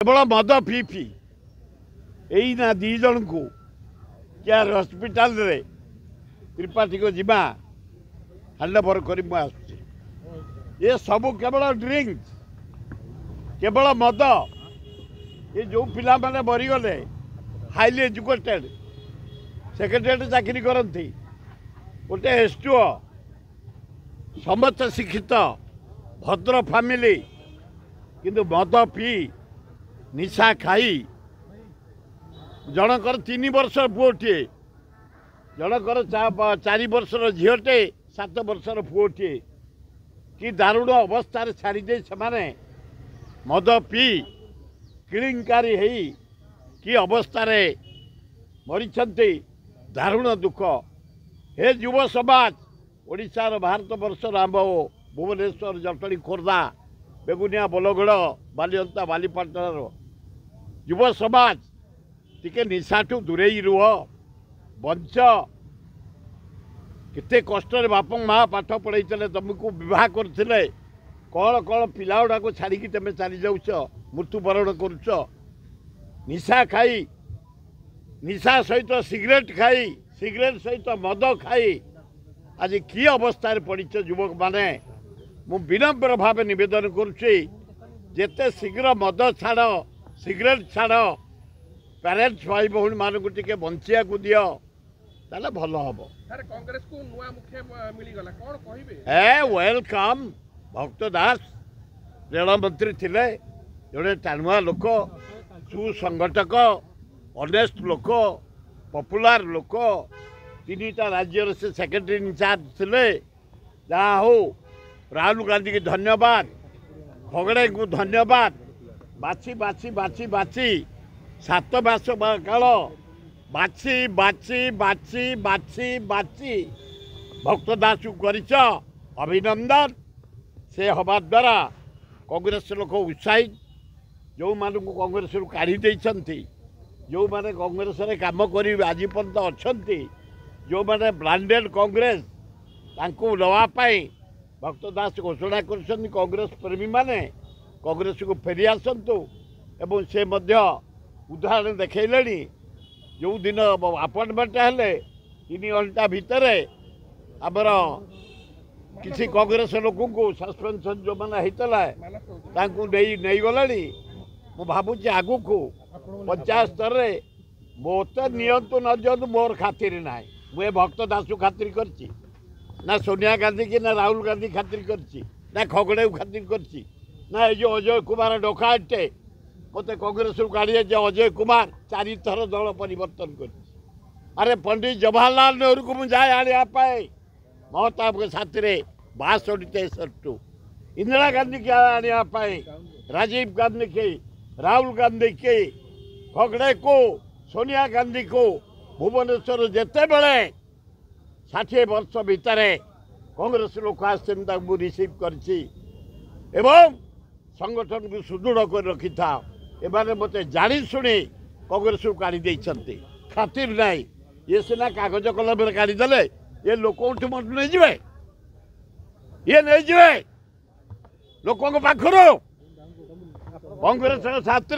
केवल मद फी फी यही ना दी जन को केयर हॉस्पिटल रे त्रिपाठी को जीवा हैंडओवर कर ये सब केवल ड्रिंक्स केवल मद ये जो पिला माने मरीगले हाईली एजुकेटेड सेक्रेटेरिएट चाकरी करती गोटे एसटीओ समस्त शिक्षित भद्र फैमिली किंतु मद पी निशा खाई जनकर 3 वर्षर पुओटे जनकर 4 वर्षर झीटे 7 वर्षर पुओटे कि दारुण अवस्था छाड़ी दे से मद पी किलिंकारी है कि अवस्था मरी दारुण दुख हे युव समाज ओडिशार भारत वर्षर आंब भुवनेश्वर जटणी खोर्धा बेगुनिया बलगढ़ बालिअंता बालीपाटनार युव समाज टिके निशाठू दूरे रुह बंच केते कष्ट बाप माँ पाठ पढ़े तुमको विवाह करते कौन कौन पिला गुड़ा को छाड़ी तुम चली जाऊच मृत्युवरण करुच निशा खाई निशा सहित सिगरेट खाई सिगरेट सहित मद खाई आज कि अवस्था पड़च युवक माने मु विनम्र भाव निवेदन करुच्ची जेते शीघ्र मद छाड़ सिगरेट छाड़ पेरेंट्स भाई भौणी मान को टिके बंचिया को दियो ताले भल हम कांग्रेस को नुआ मुख्य मिली गला कोन कहिबे ए वेलकम भक्त दास रेल मंत्री थिले जड़े टाणुआ लोक सुसंगठक ऑनेस्ट लोक पॉपुलर लोक 3टा राज्य से सेक्रेटरी इंचार्ज थे जहाँ हो राहुल गांधी की धन्यवाद खगड़े को धन्यवाद बाछी बाछी बाछी बाछी 7 मास काल बाछी बाछी बाछी बाछी बाछी भक्त दास कर अभिनंदन से हवा द्वारा कांग्रेस लोक उत्साहित जो मान को कांग्रेस काढ़ी जो माने कांग्रेस रे काम कर आज पर्यंत अच्छा जो माने ब्रांडेड कांग्रेस तांको नवापाई भक्त दास घोषणा कर कांग्रेस प्रेमी माने कांग्रेस को फेरी आसतु एवं से मध्य उदाहरण देखले जो दिन अपॉइंटमेंट हेले 3 घंटा भितर आमर किसी कांग्रेस लोक को सस्पेंशन जो मैंने होता नहीं गला मु भावुँ आगु को पंचायत स्तर में मत नियंतु न दिंतु मोर खातिर ना मुझे भक्त दास खातिर करची ना सोनिया गांधी की ना राहुल गांधी खातिर करची ना खगड़े खातिर करची ना ये अजय कुमार डकाटे मत कांग्रेस काढ़ी अजय कुमार 4 थर दल परिवर्तन कर अरे पंडित जवाहरलाल नेहरू को मुझे आने पाए महताब के साथ 62 इंदिरा गांधी के आने पाए राजीव गांधी के राहुल गांधी के खगड़े को सोनिया गांधी को भुवनेश्वर जिते बड़े 60 वर्ष भितर कांग्रेस लोक आसन रिसीव कर संगठन को सुदृढ़ कर रखी था एमाने मत जानी शुणी कांग्रेस को काढ़ी खातिर ना ये सीना कागज कलम काढ़ीदे ये लोक मत नहीं जाए ये नहीं जाए लोक पाखर कांग्रेस साथ